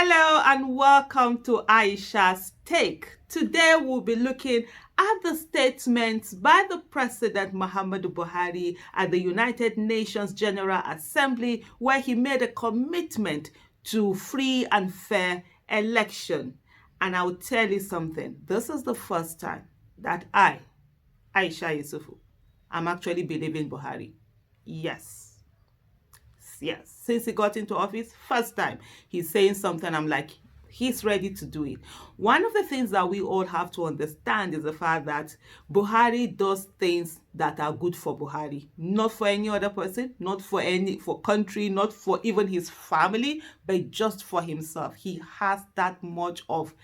Hello and welcome to Aisha's Take. Today we'll be looking at the statements by the President Muhammadu Buhari at the United Nations General Assembly, where he made a commitment to free and fair election. And I'll tell you something, this is the first time that Aisha Yusufu, I'm actually believing Buhari. Yes, since he got into office, first time he's saying something, I'm like, he's ready to do it. One of the things that we all have to understand is the fact that Buhari does things that are good for Buhari, not for any other person, not for country, not for even his family, but just for himself. He has that much of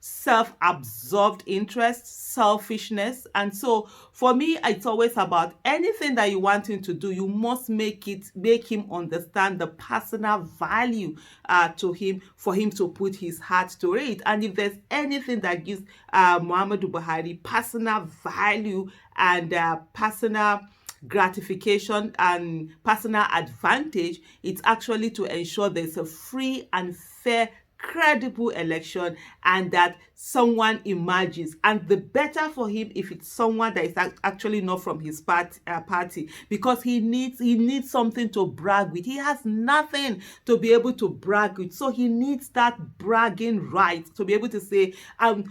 self-absorbed interest, selfishness. And so for me, it's always about anything that you want him to do, you must make him understand the personal value to him, for him to put his heart to it. And if there's anything that gives Muhammadu Buhari personal value and personal gratification and personal advantage, it's actually to ensure there's a free and fair, credible election, and that someone emerges. And the better for him if it's someone that is actually not from his party, because he needs something to brag with. He has nothing to be able to brag with, so he needs that bragging right to be able to say, I'm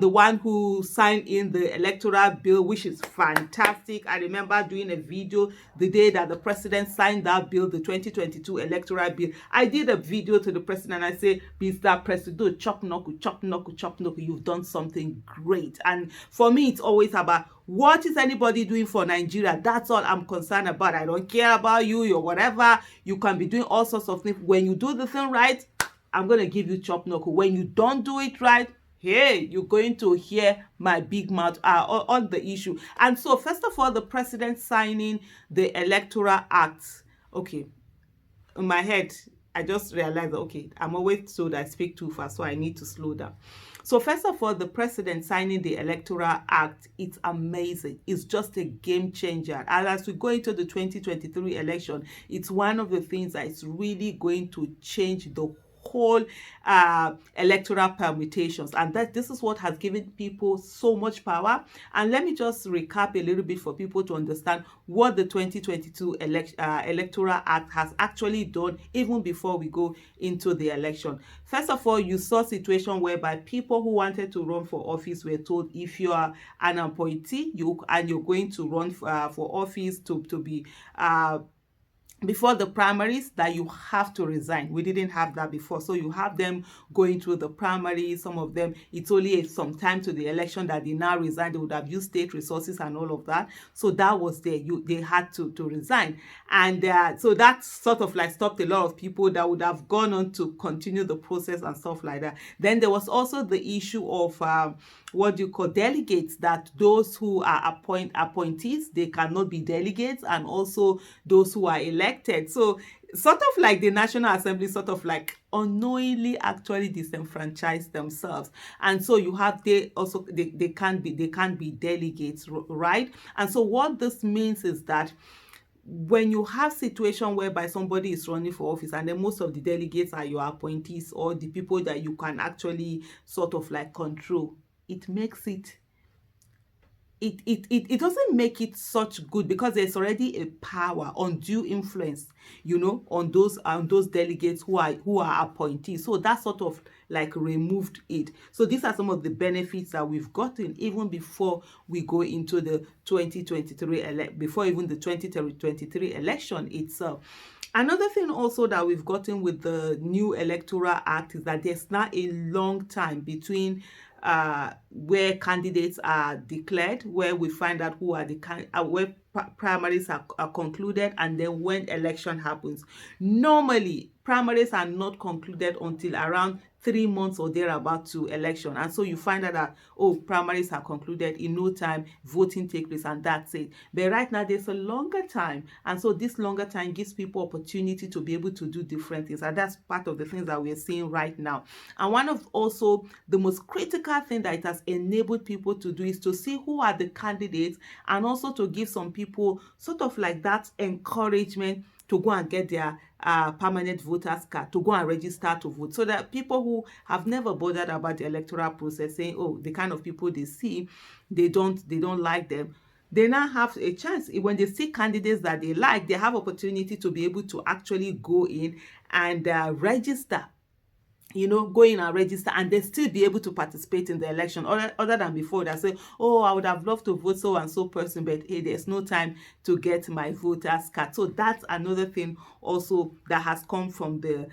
the one who signed in the electoral bill, which is fantastic. I remember doing a video the day that the president signed that bill, the 2022 electoral bill. I did a video to the president and I say, Mr. President, chop knuckle, chop knuckle, chop knuckle, you've done something great. And for me, it's always about, what is anybody doing for Nigeria? That's all I'm concerned about. I don't care about you or whatever. You can be doing all sorts of things. When you do the thing right, I'm going to give you chop knuckle. When you don't do it right, hey, you're going to hear my big mouth on the issue. And so, first of all, the president signing the Electoral Act. Okay, in my head, I just realized that, okay, I'm always told I speak too fast, so I need to slow down. So first of all, the president signing the Electoral Act, it's amazing. It's just a game changer. And as we go into the 2023 election, it's one of the things that is really going to change the whole electoral permutations, and that this is what has given people so much power. And let me just recap a little bit for people to understand what the 2022 Electoral Act has actually done, even before we go into the election. First of all, you saw a situation whereby people who wanted to run for office were told, if you are an appointee, you're going to run for office to be before the primaries, that you have to resign. We didn't have that before. So you have them going through the primaries. Some of them, it's only some time to the election that they now resign. They would have used state resources and all of that. So that was there. They had to resign. And so that sort of like stopped a lot of people that would have gone on to continue the process and stuff like that. Then there was also the issue of what do you call delegates, that those who are appointees, they cannot be delegates, and also those who are elected. So sort of like the National Assembly sort of like unknowingly actually disenfranchise themselves. And so you have, they can't be delegates, right? And so what this means is that when you have situation whereby somebody is running for office and then most of the delegates are your appointees or the people that you can actually sort of like control, it makes it doesn't make it such good, because there's already a power, undue influence, on those delegates who are appointees. So that sort of like removed it. So these are some of the benefits that we've gotten even before we go into the 2023 before even the 2023 election itself. Another thing also that we've gotten with the new Electoral Act is that there's now a long time between where candidates are declared, where we find out who are where primaries are concluded, and then when election happens. Normally, primaries are not concluded until around 3 months or thereabout to election. And so you find out that, primaries are concluded, in no time voting takes place, and that's it. But right now there's a longer time, and so this longer time gives people opportunity to be able to do different things, and that's part of the things that we're seeing right now. And one of also the most critical thing that it has enabled people to do is to see who are the candidates, and also to give some people sort of like that encouragement to go and get their permanent voters card, to go and register to vote. So that people who have never bothered about the electoral process, saying, oh, the kind of people they see, they don't like them, they now have a chance. When they see candidates that they like, they have opportunity to be able to actually go in and register, go in and register, and they still be able to participate in the election, other than before that say, oh, I would have loved to vote so and so person, but hey, there's no time to get my voters card. So that's another thing also that has come from the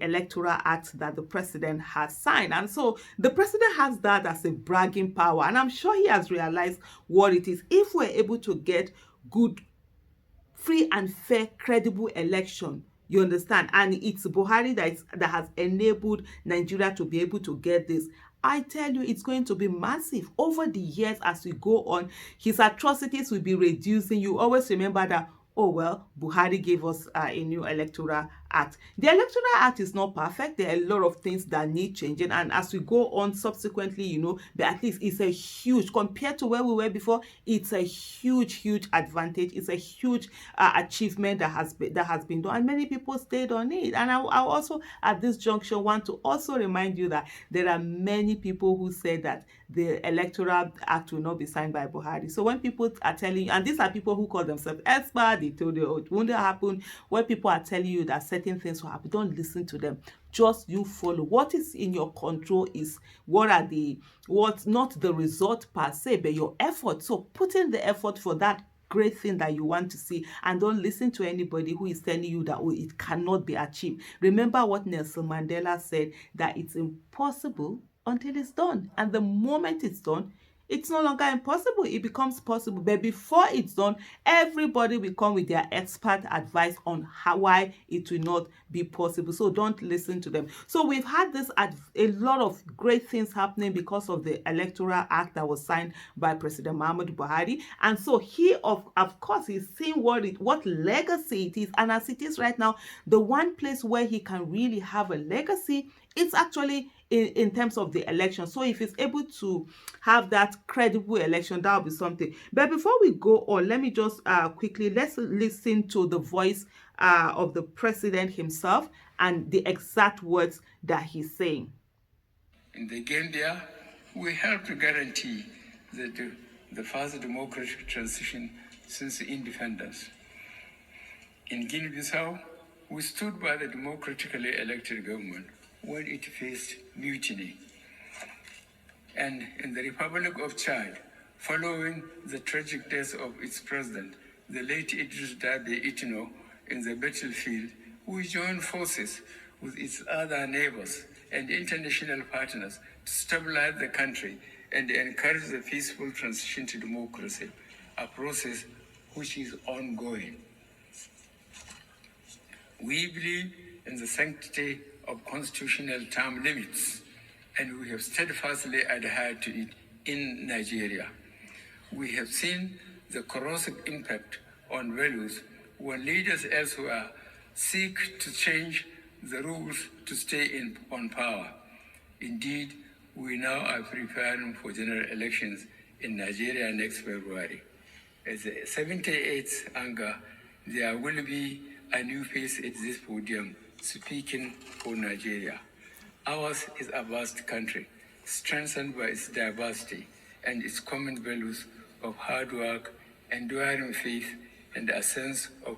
electoral act that the president has signed. And so the president has that as a bragging power, and I'm sure he has realized what it is. If we're able to get good, free and fair, credible election, you understand, and it's Buhari that has enabled Nigeria to be able to get this, I tell you, it's going to be massive over the years. As we go on, his atrocities will be reducing. You always remember that, oh well, Buhari gave us a new electoral act. The electoral act is not perfect. There are a lot of things that need changing, and as we go on subsequently, but at least it's a huge, compared to where we were before, it's a huge advantage. It's a huge achievement that has been done, and many people stayed on it. And I also, at this junction, want to also remind you that there are many people who say that the electoral act will not be signed by Buhari. So when people are telling you, and these are people who call themselves experts, they told you it won't happen. When people are telling you that certain things will happen, don't listen to them. Just you follow. What is in your control is what's not the result per se, but your effort. So put in the effort for that great thing that you want to see, and don't listen to anybody who is telling you that, oh, it cannot be achieved. Remember what Nelson Mandela said, that it's impossible until it's done, and the moment it's done, it's no longer impossible, it becomes possible. But before it's done, everybody will come with their expert advice on why it will not be possible. So don't listen to them. So we've had a lot of great things happening because of the electoral act that was signed by President Muhammadu Buhari. And so he, of course, he's seeing what legacy it is. And as it is right now, the one place where he can really have a legacy, it's actually in terms of the election. So if he's able to have that credible election, that will be something. But before we go on, let me just let's listen to the voice of the president himself and the exact words that he's saying. In the Gambia, we helped to guarantee the fast democratic transition since independence. In Guinea-Bissau, we stood by the democratically elected government when it faced mutiny. And in the Republic of Chad, following the tragic death of its president, the late Idris Deby Itno, in the battlefield, we joined forces with its other neighbors and international partners to stabilize the country and encourage the peaceful transition to democracy, a process which is ongoing. We believe in the sanctity of constitutional term limits, and we have steadfastly adhered to it in Nigeria. We have seen the corrosive impact on values when leaders elsewhere seek to change the rules to stay on power. Indeed, we now are preparing for general elections in Nigeria next February. As the 78th Anga, there will be a new face at this podium speaking for Nigeria. Ours is a vast country, strengthened by its diversity and its common values of hard work, enduring faith, and a sense of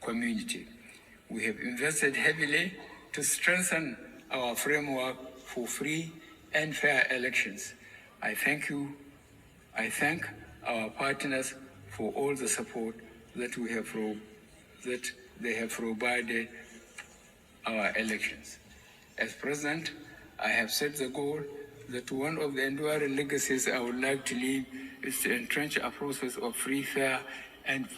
community. We have invested heavily to strengthen our framework for free and fair elections. I thank our partners for all the support that they have provided our elections. As president, I have set the goal that one of the enduring legacies I would like to leave is to entrench a process of free, fair, and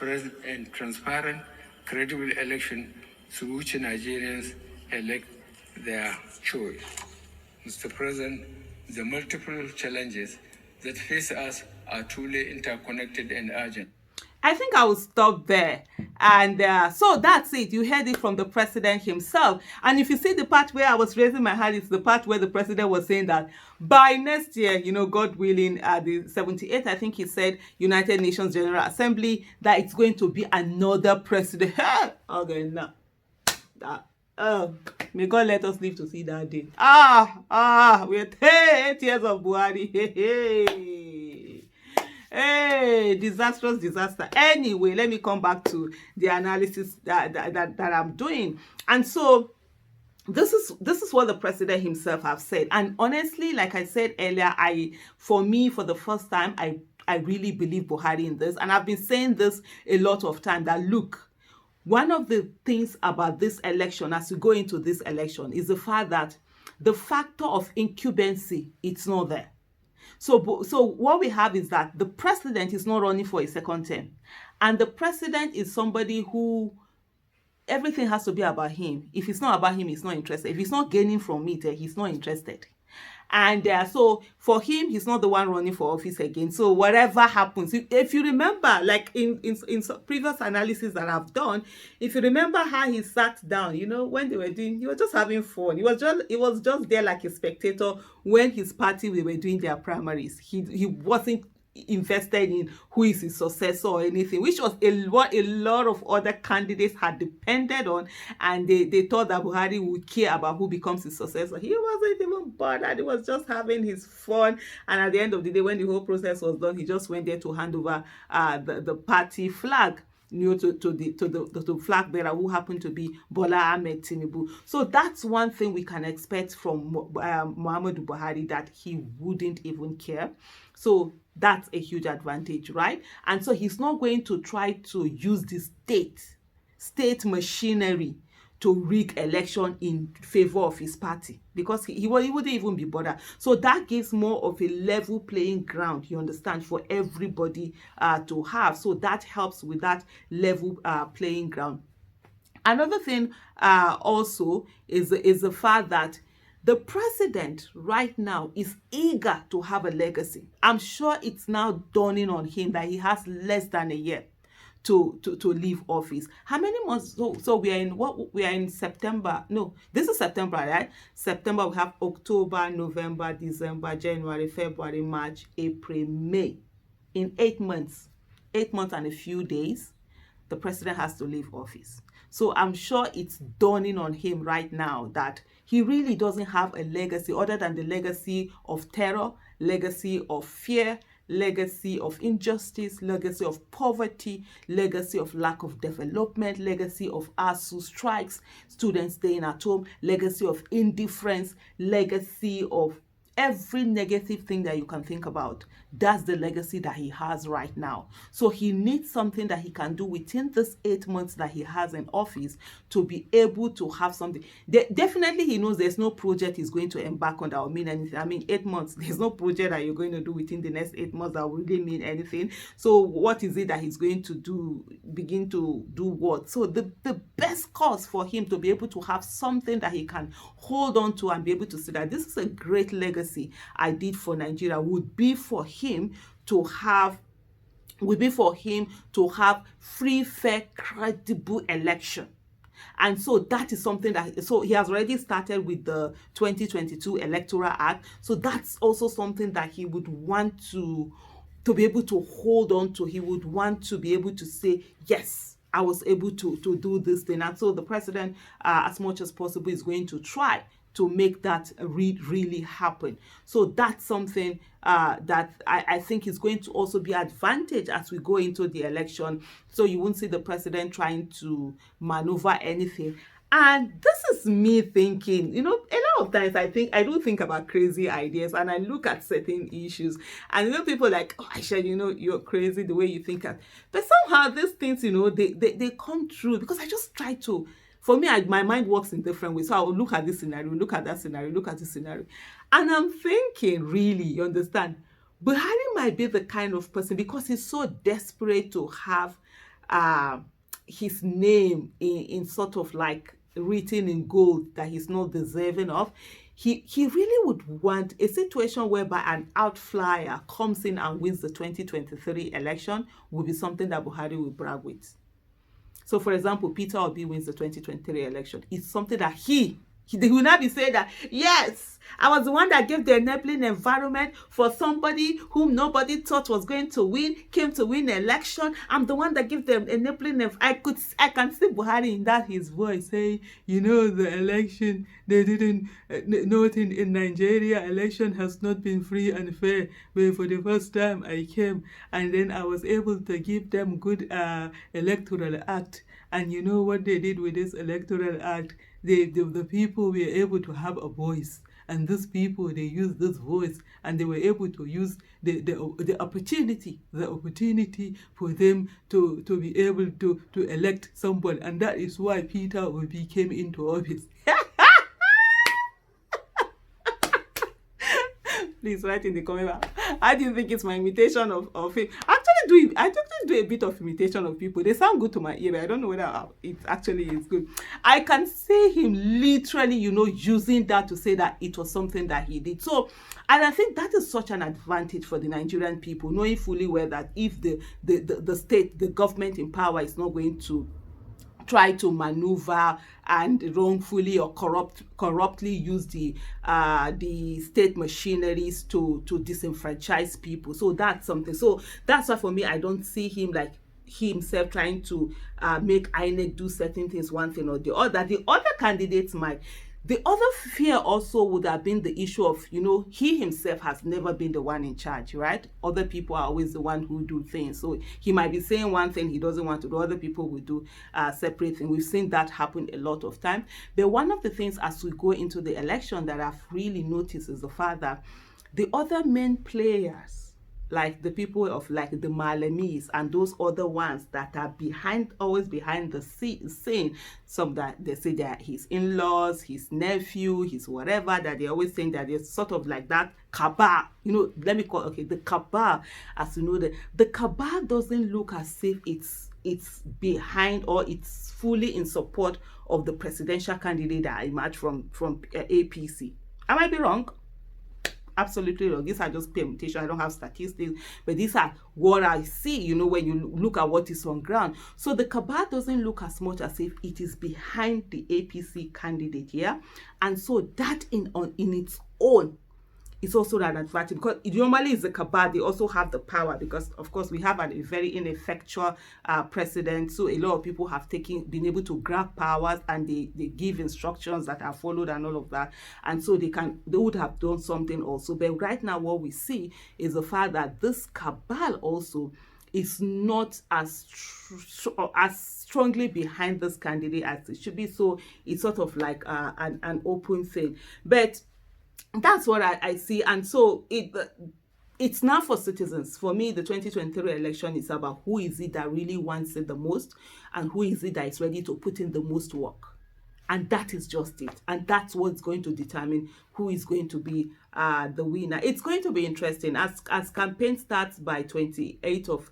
transparent, credible election through which Nigerians elect their choice. Mr. President, the multiple challenges that face us are truly interconnected and urgent. I think I will stop there. And so that's it. You heard it from the president himself. And if you see the part where I was raising my hand, it's the part where the president was saying that by next year, God willing, the 78th, I think he said, United Nations General Assembly, that it's going to be another president. Okay, now. May God let us live to see that day. We're 8 years of Buhari. Hey, disastrous disaster. Anyway, let me come back to the analysis that I'm doing. And so this is what the president himself have said. And honestly, like I said earlier, for the first time, I really believe Buhari in this. And I've been saying this a lot of time, that look, one of the things about this election, as we go into this election, is the fact that the factor of incumbency, it's not there. So what we have is that the president is not running for a second term. And the president is somebody who everything has to be about him. If it's not about him, he's not interested. If he's not gaining from it, he's not interested. And so for him, he's not the one running for office again. So whatever happens, if you remember, like in previous analysis that I've done, if you remember how he sat down, when they were doing, he was just having fun. He was just there like a spectator when his party were doing their primaries. He wasn't invested in who is his successor or anything, which was what a lot of other candidates had depended on, and they thought that Buhari would care about who becomes his successor. He wasn't even bothered. He was just having his fun, and at the end of the day, when the whole process was done, he just went there to hand over the party flag to the flag bearer, who happened to be Bola Ahmed Tinubu. So that's one thing we can expect from Muhammadu Buhari, that he wouldn't even care. So that's a huge advantage, right? And so he's not going to try to use the state machinery to rig election in favor of his party, because he wouldn't even be bothered. So that gives more of a level playing ground, you understand, for everybody to have. So that helps with that level playing ground. Another thing also is the fact that the president right now is eager to have a legacy. I'm sure it's now dawning on him that he has less than a year to leave office. How many months? So we are in September. No, this is September, right? September, we have October, November, December, January, February, March, April, May. In 8 months, 8 months and a few days, the president has to leave office. So I'm sure it's dawning on him right now that he really doesn't have a legacy other than the legacy of terror, legacy of fear, legacy of injustice, legacy of poverty, legacy of lack of development, legacy of ASU strikes, students staying at home, legacy of indifference, legacy of every negative thing that you can think about. That's the legacy that he has right now. So he needs something that he can do within this 8 months that he has in office to be able to have something. Definitely he knows there's no project he's going to embark on that will mean anything. I mean, 8 months, there's no project that you're going to do within the next 8 months that will really mean anything. So what is it that he's going to do, begin to do what? So the best cause for him to be able to have something that he can hold on to and be able to say that this is a great legacy I did for Nigeria would be for him to have free, fair, credible election. And so that is something that, so he has already started with the 2022 Electoral Act. So that's also something that he would want to be able to hold on to. He would want to be able to say, yes, I was able to do this thing. And so the president, as much as possible, is going to try to make that really happen. So that's something that I think is going to also be advantage as we go into the election. So you won't see the president trying to maneuver anything. And this is me thinking, a lot of times I do think about crazy ideas, and I look at certain issues, and people like, oh, Aisha, you're crazy the way you think. But somehow these things, they come true, because I just try to. For me, my mind works in different ways. So I will look at this scenario, look at that scenario, look at this scenario. And I'm thinking, really, you understand, Buhari might be the kind of person, because he's so desperate to have his name in sort of like written in gold that he's not deserving of. He really would want a situation whereby an outflyer comes in and wins the 2023 election will be something that Buhari will brag with. So, for example, Peter Obi wins the 2023 election. It's something that they will not be saying that, yes, I was the one that gave the enabling environment for somebody whom nobody thought was going to win, came to win the election. I'm the one that gave them enabling. I can see Buhari in that his voice saying, the election, they didn't, nothing in Nigeria, election has not been free and fair. But for the first time I came, and then I was able to give them good electoral act. And you know what they did with this electoral act? The people were able to have a voice, and these people, they used this voice, and they were able to use the opportunity for them to be able to elect somebody, and that is why Peter Obi came into office. Please write in the comment box. How do you think it's my imitation of him? I actually do a bit of imitation of people. They sound good to my ear, but I don't know whether it actually is good. I can see him literally, using that to say that it was something that he did. So, and I think that is such an advantage for the Nigerian people, knowing fully well that if the state, the government in power is not going to try to maneuver and wrongfully or corruptly use the state machineries to disenfranchise people. So that's something. So that's why for me, I don't see him like himself trying to make INEC do certain things, one thing or the other. The other candidates might. The other fear also would have been the issue of, he himself has never been the one in charge, right? Other people are always the one who do things. So he might be saying one thing he doesn't want to do. Other people will do separate things. We've seen that happen a lot of times. But one of the things as we go into the election that I've really noticed is the fact that the other main players, like the people of like the Malamis and those other ones that are always behind the scene, some that they say that his in-laws, his nephew, his whatever, that they're always saying that there's sort of like that cabal, let me call the cabal, as you know, the cabal doesn't look as if it's behind or it's fully in support of the presidential candidate that emerged from APC. I might be wrong. Absolutely wrong. These are just permutation. I don't have statistics, but these are what I see, when you look at what is on ground. So the cabal doesn't look as much as if it is behind the APC candidate here. And so that in its own it's also an advantage, because it normally is the cabal. They also have the power because, of course, we have a very ineffectual president. So a lot of people have been able to grab powers, and they give instructions that are followed and all of that. And so they would have done something also. But right now, what we see is the fact that this cabal also is not as strongly behind this candidate as it should be. So it's sort of like an open thing. But that's what I see. And so it's not for citizens. For me, the 2023 election is about who is it that really wants it the most, and who is it that is ready to put in the most work. And that is just it. And that's what's going to determine who is going to be the winner. It's going to be interesting as campaign starts by 28th of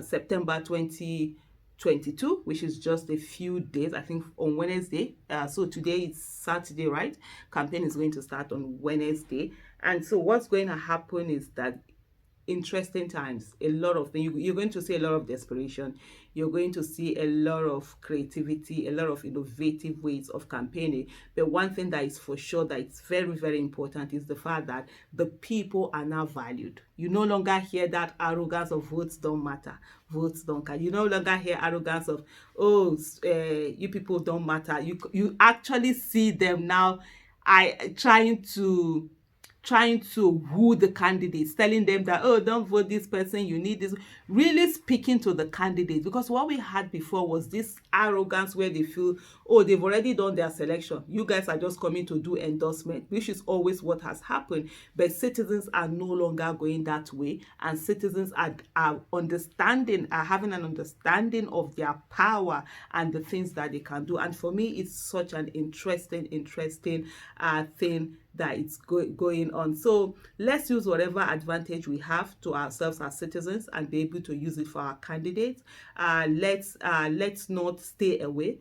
September 2022, which is just a few days, I think on Wednesday. So today is Saturday, right? Campaign is going to start on Wednesday. And so what's going to happen is that interesting times, a lot of things. You're going to see a lot of desperation. You're going to see a lot of creativity, a lot of innovative ways of campaigning. But one thing that is for sure that it's very, very important is the fact that the people are now valued. You no longer hear that arrogance of votes don't matter, votes don't count. You no longer hear arrogance of, you people don't matter. You actually see them now trying to woo the candidates, telling them that, don't vote this person, you need this, really speaking to the candidates. Because what we had before was this arrogance where they feel, they've already done their selection, you guys are just coming to do endorsement, which is always what has happened. But citizens are no longer going that way, and citizens are having an understanding of their power and the things that they can do. And for me, it's such an interesting thing that it's going on. So let's use whatever advantage we have to ourselves as citizens and be able to use it for our candidates. Let's not stay away.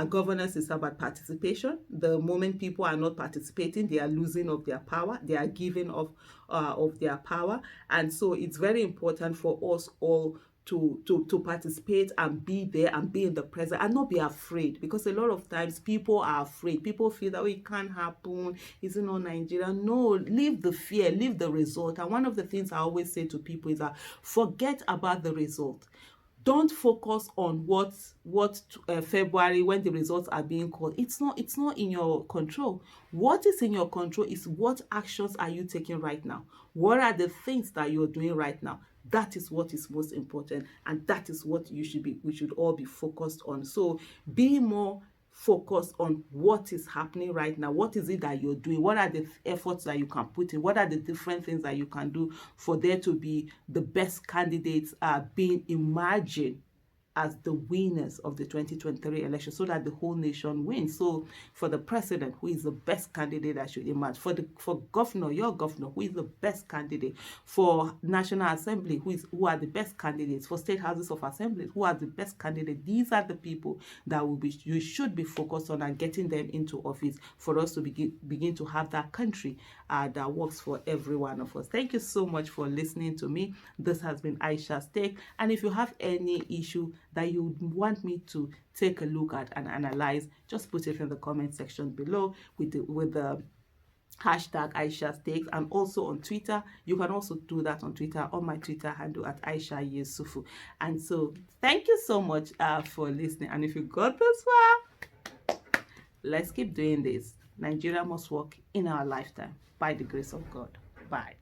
Governance is about participation. The moment people are not participating, they are losing of their power. They are giving of their power. And so it's very important for us all to participate and be there and be in the present and not be afraid, because a lot of times people are afraid. People feel that it can't happen, it's not Nigeria. No, leave the fear, leave the result. And one of the things I always say to people is that forget about the result. Don't focus on what February, when the results are being called. It's not in your control. What is in your control is what actions are you taking right now. What are the things that you're doing right now? That is what is most important, and that is what we should all be focused on. So be more focus on what is happening right now. What is it that you're doing? What are the efforts that you can put in? What are the different things that you can do for there to be the best candidates being imagined as the winners of the 2023 election, so that the whole nation wins? So for the president, who is the best candidate that should emerge? For governor, your governor, who is the best candidate? For National Assembly, who are the best candidates? For state houses of assembly, who are the best candidates? These are the people that you should be focused on and getting them into office for us to begin to have that country that works for every one of us. Thank you so much for listening to me. This has been Aisha's Take, and if you have any issue that you want me to take a look at and analyze, just put it in the comment section below with the hashtag Aisha's Takes, and also on Twitter. You can also do that on Twitter, on my Twitter handle at Aisha Yusufu. And so thank you so much for listening. And if you got this far, let's keep doing this. Nigeria must work in our lifetime by the grace of God. Bye.